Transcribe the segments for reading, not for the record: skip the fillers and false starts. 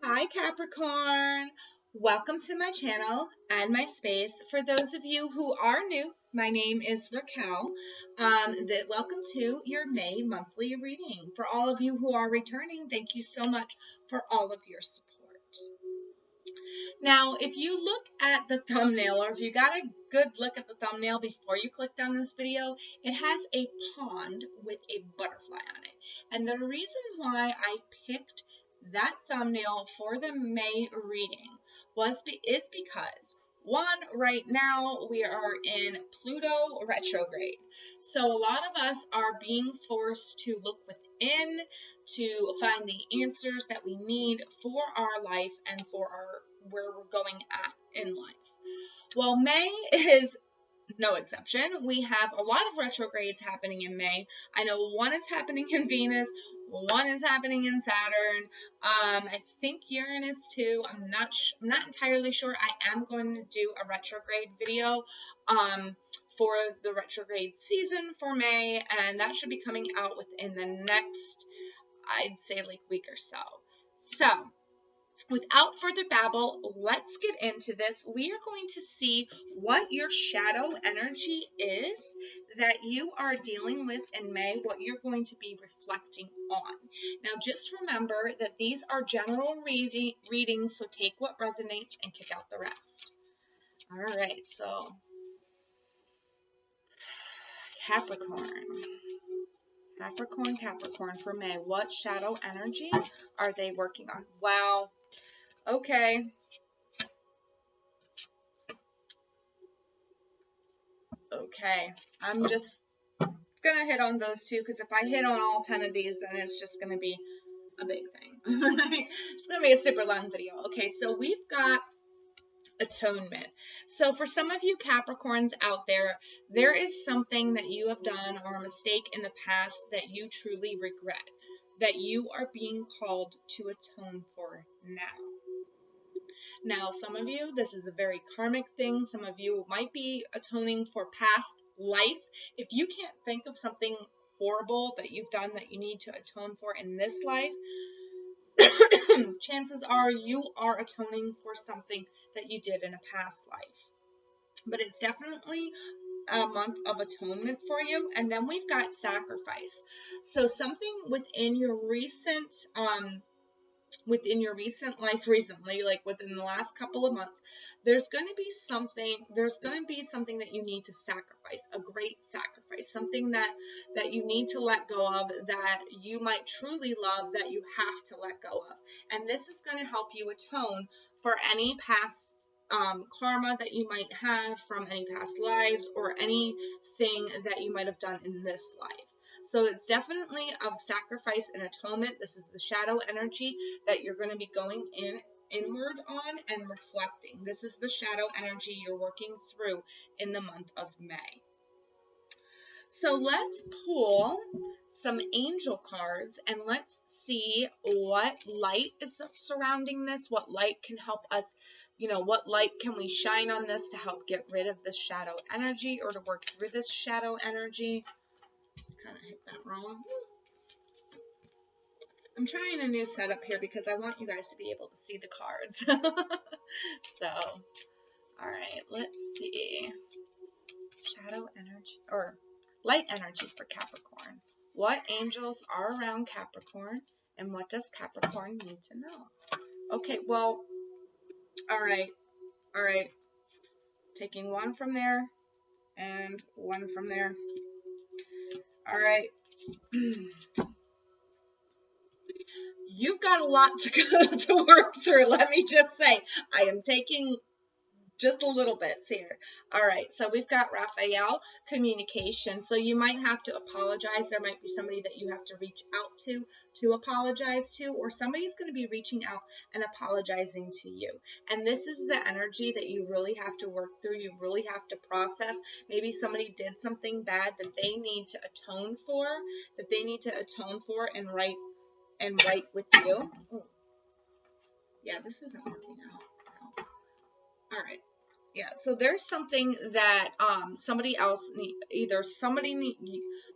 Hi Capricorn! Welcome to my channel and my space. For those of you who are new, my name is Racquel. Welcome to your May monthly reading. For all of you who are returning, thank you so much for all of your support. Now, if you look at the thumbnail, or if you got a good look at the thumbnail before you clicked on this video, it has a pond with a butterfly on it. And the reason why I picked that thumbnail for the May reading is because, one, right now we are in Pluto retrograde. So a lot of us are being forced to look within to find the answers that we need for our life and for where we're going at in life. Well, May is no exception. We have a lot of retrogrades happening in May. I know one is happening in Venus, one is happening in Saturn. I think Uranus too. I'm not entirely sure. I am going to do a retrograde video for the retrograde season for May, and that should be coming out within the next, I'd say, like week or so. So without further babble, let's get into this. We are going to see what your shadow energy is that you are dealing with in May, what you're going to be reflecting on. Now, just remember that these are general readings, so take what resonates and kick out the rest. All right, so Capricorn for May. What shadow energy are they working on? Wow. Okay. Okay. I'm just gonna hit on those two, because if I hit on all 10 of these, then it's just gonna be a big thing. It's gonna be a super long video. Okay, so we've got Atonement. So for some of you Capricorns out there, there is something that you have done or a mistake in the past that you truly regret, that you are being called to atone for now. Now, some of you, this is a very karmic thing. Some of you might be atoning for past life. If you can't think of something horrible that you've done that you need to atone for in this life, chances are you are atoning for something that you did in a past life. But it's definitely a month of atonement for you. And then we've got sacrifice. So something within your recent life recently, like within the last couple of months, there's going to be something that you need to sacrifice, a great sacrifice, something that you need to let go of, that you might truly love, that you have to let go of. And this is going to help you atone for any past karma that you might have from any past lives, or anything that you might have done in this life. So it's definitely of sacrifice and atonement. This is the shadow energy that you're going to be going inward on and reflecting. This is the shadow energy you're working through in the month of May. So let's pull some angel cards and let's see what light is surrounding this, what light can help us, what light can we shine on this to help get rid of this shadow energy, or to work through this shadow energy. Kind of hit that wrong. I'm trying a new setup here because I want you guys to be able to see the cards. So, all right, let's see. Shadow energy, or light energy for Capricorn. What angels are around Capricorn, and what does Capricorn need to know? Okay, well, all right. Taking one from there and one from there. All right. You've got a lot to work through. Let me just say, I am taking just a little bit here. All right, so we've got Racquel, communication. So you might have to apologize. There might be somebody that you have to reach out to apologize to, or somebody's going to be reaching out and apologizing to you. And this is the energy that you really have to work through. You really have to process. Maybe somebody did something bad that they need to atone for, and right with you. Ooh. Yeah, this isn't working out. No. All right. Yeah, so there's something that somebody else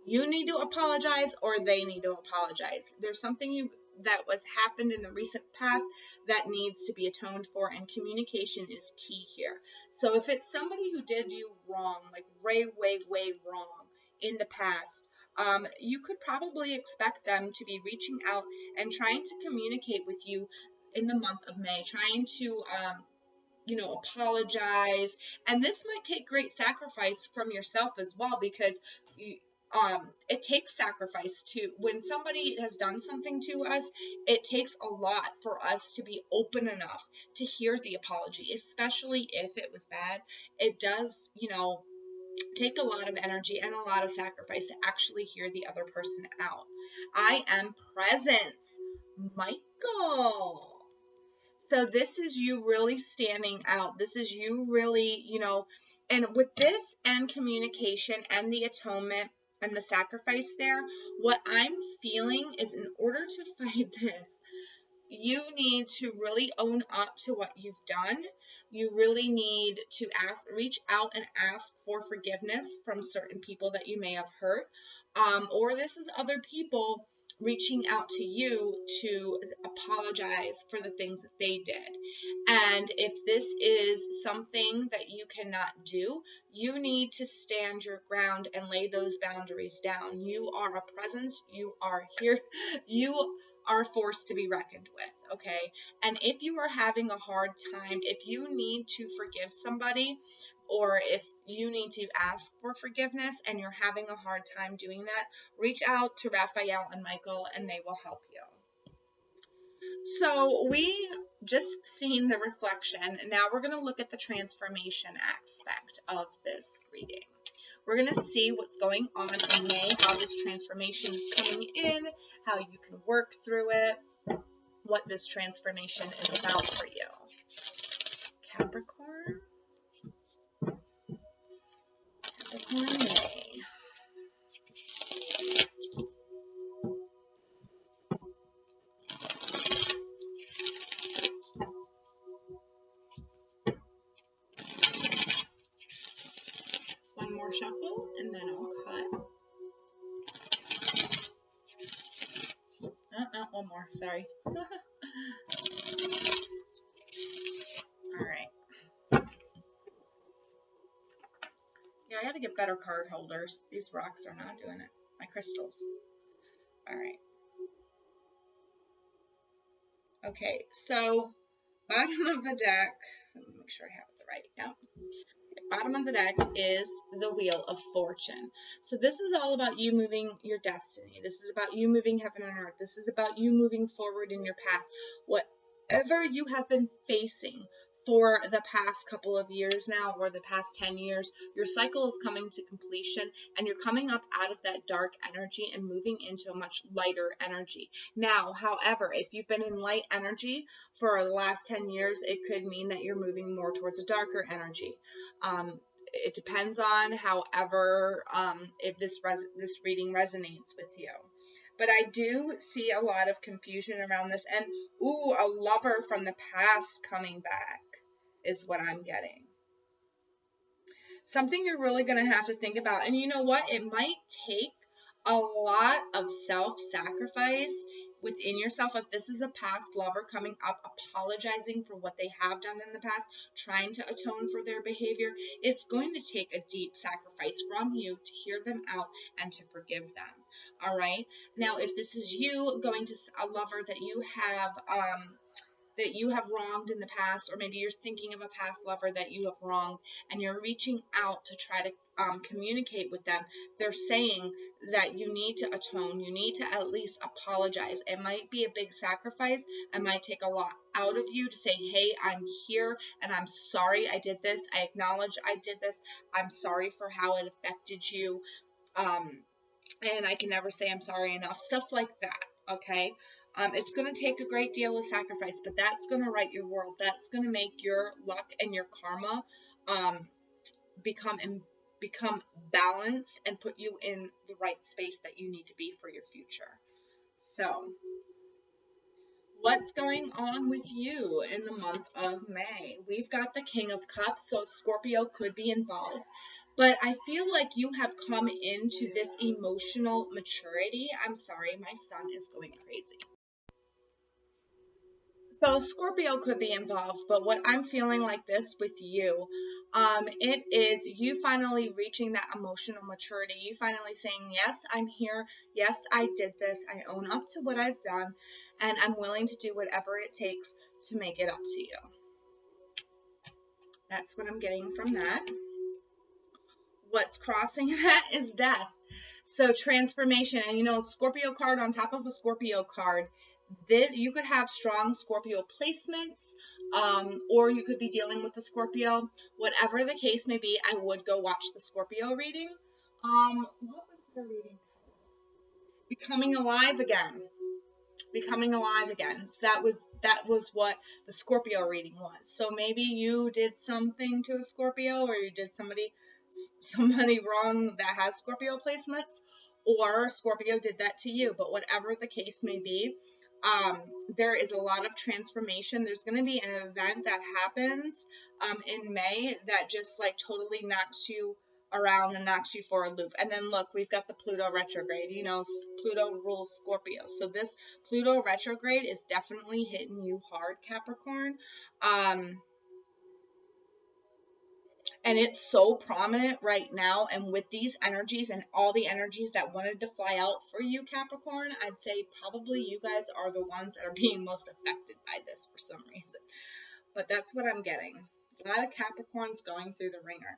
you need to apologize, or they need to apologize. There's something that was happened in the recent past that needs to be atoned for, and communication is key here. So if it's somebody who did you wrong, like way wrong in the past, you could probably expect them to be reaching out and trying to communicate with you in the month of May, trying to apologize. And this might take great sacrifice from yourself as well, because it takes sacrifice to, when somebody has done something to us, it takes a lot for us to be open enough to hear the apology, especially if it was bad. It does, take a lot of energy and a lot of sacrifice to actually hear the other person out. I am presence, Michael. So this is you really standing out. This is you really, and with this and communication and the atonement and the sacrifice there, what I'm feeling is, in order to fight this, you need to really own up to what you've done. You really need to reach out and ask for forgiveness from certain people that you may have hurt. Or this is other people reaching out to you to apologize for the things that they did. And if this is something that you cannot do, you need to stand your ground and lay those boundaries down. You are a presence. You are here. You are a force to be reckoned with, okay? And if you are having a hard time, if you need to forgive somebody, or if you need to ask for forgiveness and you're having a hard time doing that, reach out to Racquel and Michael and they will help you. So we just seen the reflection. Now we're going to look at the transformation aspect of this reading. We're going to see what's going on in May, how this transformation is coming in, how you can work through it, what this transformation is about for you. Capricorn. Capricorn May. One more shuffle and then I'll cut. No, one more, sorry. Alright. Yeah, I gotta get better card holders. These rocks are not doing it. My crystals. Alright. Okay, so bottom of the deck, let me make sure I have it right. Yep. Bottom of the deck is the Wheel of Fortune. So this is all about you moving your destiny. This is about you moving heaven and earth. This is about you moving forward in your path. Whatever you have been facing for the past couple of years now, or the past 10 years, your cycle is coming to completion and you're coming up out of that dark energy and moving into a much lighter energy. Now, however, if you've been in light energy for the last 10 years, it could mean that you're moving more towards a darker energy. It depends on however if this reading resonates with you. But I do see a lot of confusion around this. And, ooh, a lover from the past coming back is what I'm getting. Something you're really going to have to think about. And you know what? It might take a lot of self-sacrifice within yourself. If this is a past lover coming up, apologizing for what they have done in the past, trying to atone for their behavior, it's going to take a deep sacrifice from you to hear them out and to forgive them. All right. Now, if this is you going to a lover that you have wronged in the past, or maybe you're thinking of a past lover that you have wronged and you're reaching out to try to communicate with them, they're saying that you need to atone, you need to at least apologize. It might be a big sacrifice. It might take a lot out of you to say, hey, I'm here and I'm sorry I did this. I acknowledge I did this. I'm sorry for how it affected you. And I can never say I'm sorry enough. Stuff like that, okay? It's going to take a great deal of sacrifice, but that's going to right your world. That's going to make your luck and your karma become balanced and put you in the right space that you need to be for your future. So, what's going on with you in the month of May? We've got the King of Cups, so Scorpio could be involved. But I feel like you have come into this emotional maturity. I'm sorry, my son is going crazy. So Scorpio could be involved, but what I'm feeling like this with you, it is you finally reaching that emotional maturity. You finally saying, yes, I'm here. Yes, I did this. I own up to what I've done, and I'm willing to do whatever it takes to make it up to you. That's what I'm getting from that. What's crossing that is death. So transformation, and you know, Scorpio card on top of a Scorpio card. This, you could have strong Scorpio placements, or you could be dealing with a Scorpio. Whatever the case may be, I would go watch the Scorpio reading. What was the reading? Becoming alive again. Becoming alive again. So that was what the Scorpio reading was. So maybe you did something to a Scorpio, or you did somebody wrong that has Scorpio placements, or Scorpio did that to you. But whatever the case may be, there is a lot of transformation. There's going to be an event that happens in May that just like totally knocks you around and knocks you for a loop. And then look, we've got the Pluto retrograde. You know, Pluto rules Scorpio. So this Pluto retrograde is definitely hitting you hard, Capricorn. And it's so prominent right now. And with these energies and all the energies that wanted to fly out for you, Capricorn, I'd say probably you guys are the ones that are being most affected by this for some reason. But that's what I'm getting. A lot of Capricorns going through the ringer.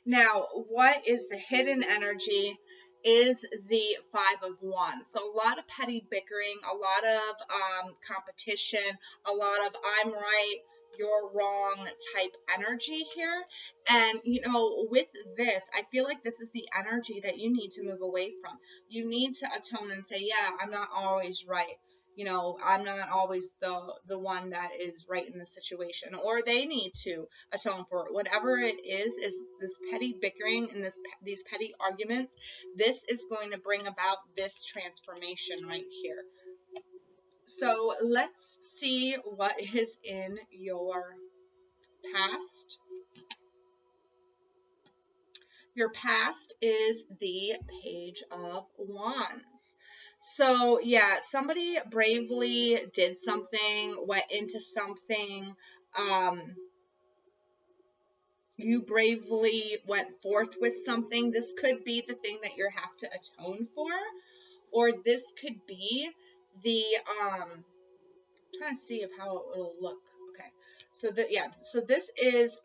Now, what is the hidden energy is the Five of Wands. So a lot of petty bickering, a lot of competition, a lot of I'm right, you're wrong type energy here. And, you know, with this, I feel like this is the energy that you need to move away from. You need to atone and say, yeah, I'm not always right. You know, I'm not always the one that is right in the situation, or they need to atone for it. Whatever it is this petty bickering and these petty arguments. This is going to bring about this transformation right here. So let's see what is in your past. Your past is the Page of Wands. So yeah, somebody bravely did something, went into something. You bravely went forth with something. This could be the thing that you have to atone for, or this could be the trying to see of how it will look. Okay, so so this is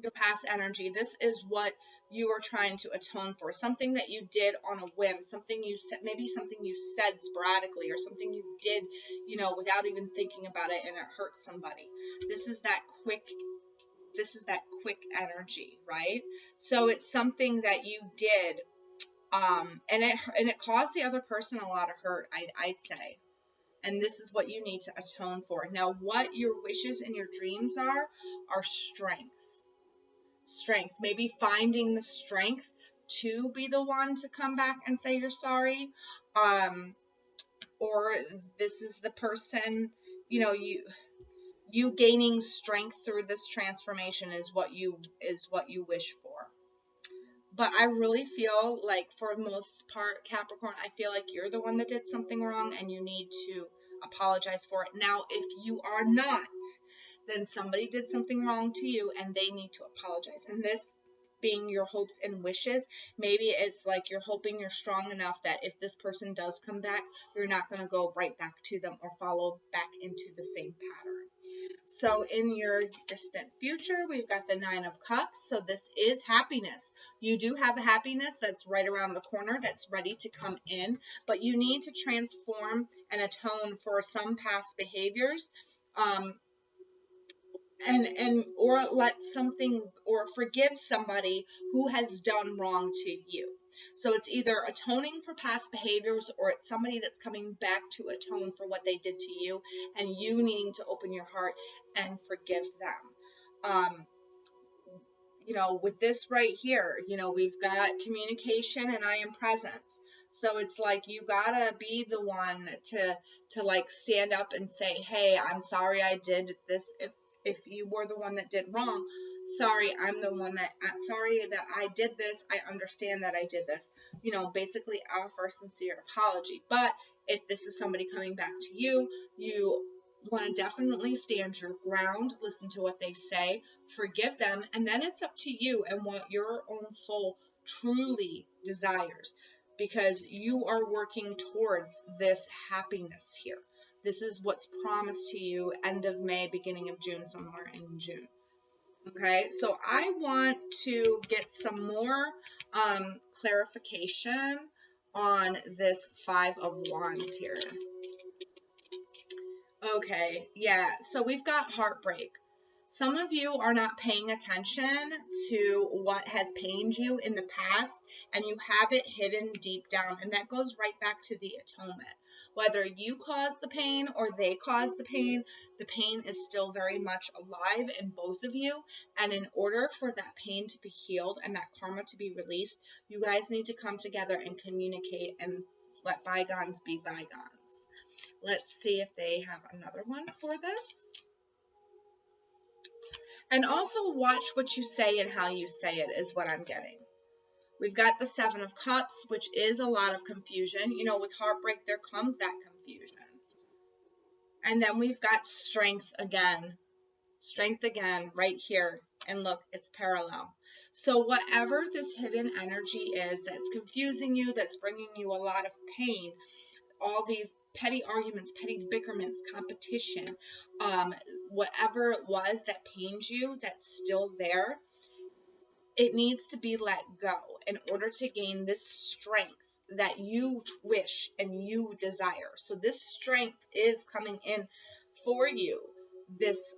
your past energy. This is what you are trying to atone for. Something that you did on a whim, something you said, maybe something you said sporadically, or something you did, you know, without even thinking about it, and it hurt somebody. This is that quick energy, right? So it's something that you did, and it caused the other person a lot of hurt, I'd say. And this is what you need to atone for. Now, what your wishes and your dreams are strength. Maybe finding the strength to be the one to come back and say you're sorry, or this is the person, you know, you gaining strength through this transformation is what you wish for. But I really feel like for the most part, Capricorn, I feel like you're the one that did something wrong and you need to apologize for it. Now, if you are not, then somebody did something wrong to you and they need to apologize. And this being your hopes and wishes, maybe it's like you're hoping you're strong enough that if this person does come back, you're not going to go right back to them or follow back into the same pattern. So in your distant future, we've got the Nine of Cups. So this is happiness. You do have a happiness that's right around the corner that's ready to come in, but you need to transform and atone for some past behaviors. Or let something or forgive somebody who has done wrong to you. So it's either atoning for past behaviors, or it's somebody that's coming back to atone for what they did to you, and you needing to open your heart and forgive them. You know, with this right here, you know, we've got communication and I am presence. So it's like you gotta be the one to like stand up and say, hey, I'm sorry I did this. If you were the one that did wrong, sorry, I'm sorry that I did this. I understand that I did this. You know, basically offer sincere apology. But if this is somebody coming back to you, you want to definitely stand your ground, listen to what they say, forgive them, and then it's up to you and what your own soul truly desires, because you are working towards this happiness here. This is what's promised to you end of May, beginning of June, somewhere in June. Okay, so I want to get some more clarification on this Five of Wands here. Okay, yeah, so we've got heartbreak. Some of you are not paying attention to what has pained you in the past, and you have it hidden deep down, and that goes right back to the atonement. Whether you caused the pain or they caused the pain is still very much alive in both of you, and in order for that pain to be healed and that karma to be released, you guys need to come together and communicate and let bygones be bygones. Let's see if they have another one for this. And also watch what you say and how you say it is what I'm getting. We've got the Seven of Cups, which is a lot of confusion. You know, with heartbreak, there comes that confusion. And then we've got strength again. Strength again right here. And look, it's parallel. So whatever this hidden energy is that's confusing you, that's bringing you a lot of pain, all these petty arguments, petty bickerments, competition, whatever it was that pains you, that's still there, it needs to be let go in order to gain this strength that you wish and you desire. So this strength is coming in for you this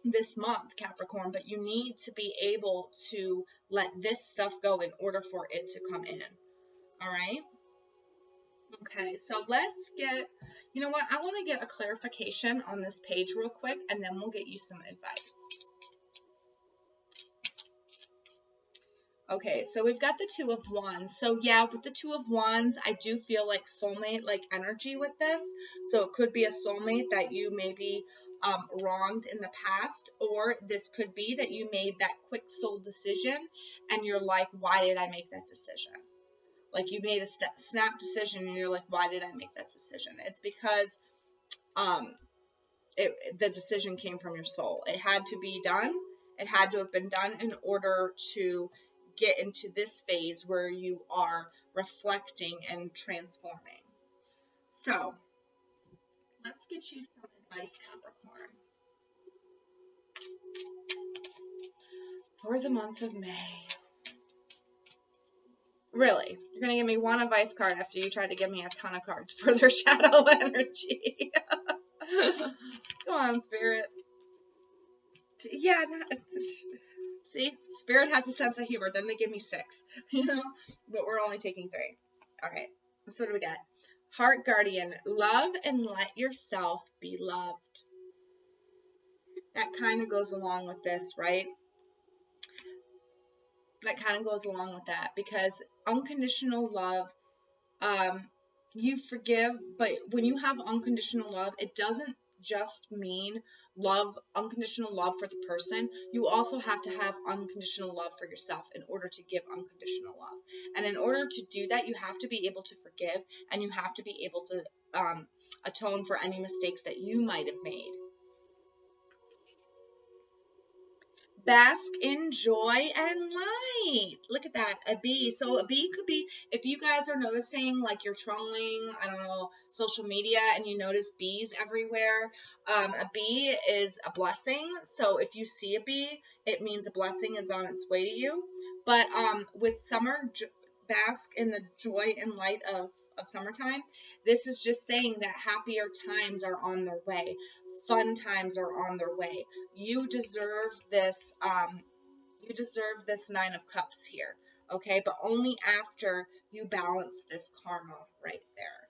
this month, Capricorn, but you need to be able to let this stuff go in order for it to come in. All right? Okay, so let's get, you know what, I want to get a clarification on this page real quick, and then we'll get you some advice. Okay, so we've got the Two of Wands. So yeah, with the Two of Wands, I do feel like soulmate-like energy with this. So it could be a soulmate that you maybe wronged in the past, or this could be that you made that quick soul decision, and you're like, why did I make that decision? Like you made a snap decision and you're like, why did I make that decision? It's because the decision came from your soul. It had to be done. It had to have been done in order to get into this phase where you are reflecting and transforming. So let's get you some advice, Capricorn, for the month of May. Really, you're going to give me one advice card after you tried to give me a ton of cards for their shadow energy. Come on, Spirit. Yeah, see, Spirit has a sense of humor. Then they give me 6, you know, but we're only taking 3. All right, so what do we got? Heart Guardian, love and let yourself be loved. That kind of goes along with this, right? That kind of goes along with that, because unconditional love, you forgive, but when you have unconditional love, it doesn't just mean love, unconditional love for the person. You also have to have unconditional love for yourself in order to give unconditional love. And in order to do that, you have to be able to forgive, and you have to be able to atone for any mistakes that you might have made. Bask in joy and light. Look at that, a bee. So a bee could be, if you guys are noticing, like you're trolling, I don't know, social media, and you notice bees everywhere, a bee is a blessing. So if you see a bee, it means a blessing is on its way to you. But with summer, bask in the joy and light of summertime, this is just saying that happier times are on their way. Fun times are on their way. You deserve this, you deserve this 9 of Cups here, okay? But only after you balance this karma right there.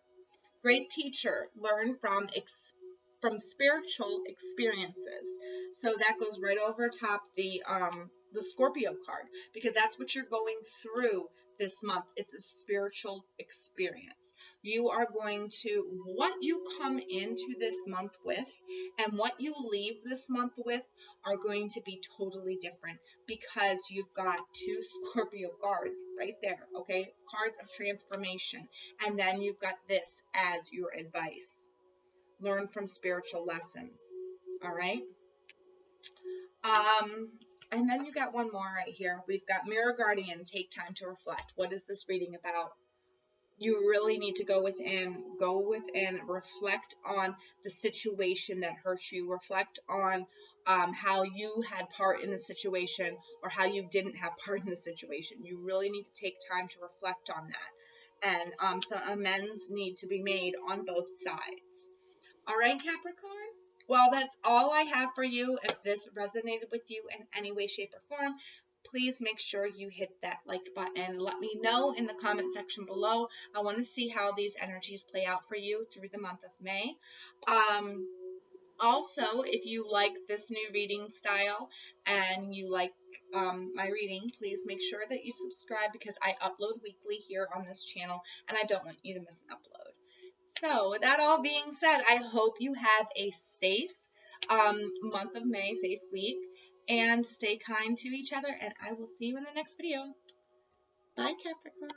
Great teacher, learn from spiritual experiences. So that goes right over top the Scorpio card, because that's what you're going through this month. It's a spiritual experience. You are going to, what you come into this month with and what you leave this month with are going to be totally different, because you've got 2 Scorpio cards right there, okay? Cards of transformation. And then you've got this as your advice. learn from spiritual lessons. All right. And then you got one more right here. We've got Mirror Guardian, take time to reflect. What is this reading about? You really need to go within, reflect on the situation that hurt you, reflect on how you had part in the situation or how you didn't have part in the situation. You really need to take time to reflect on that. And some amends need to be made on both sides. All right, Capricorn? Well, that's all I have for you. If this resonated with you in any way, shape, or form, please make sure you hit that like button. Let me know in the comment section below. I want to see how these energies play out for you through the month of May. Also, if you like this new reading style and you like my reading, please make sure that you subscribe because I upload weekly here on this channel and I don't want you to miss an upload. So, with that all being said, I hope you have a safe month of May, safe week, and stay kind to each other, and I will see you in the next video. Bye, Capricorn.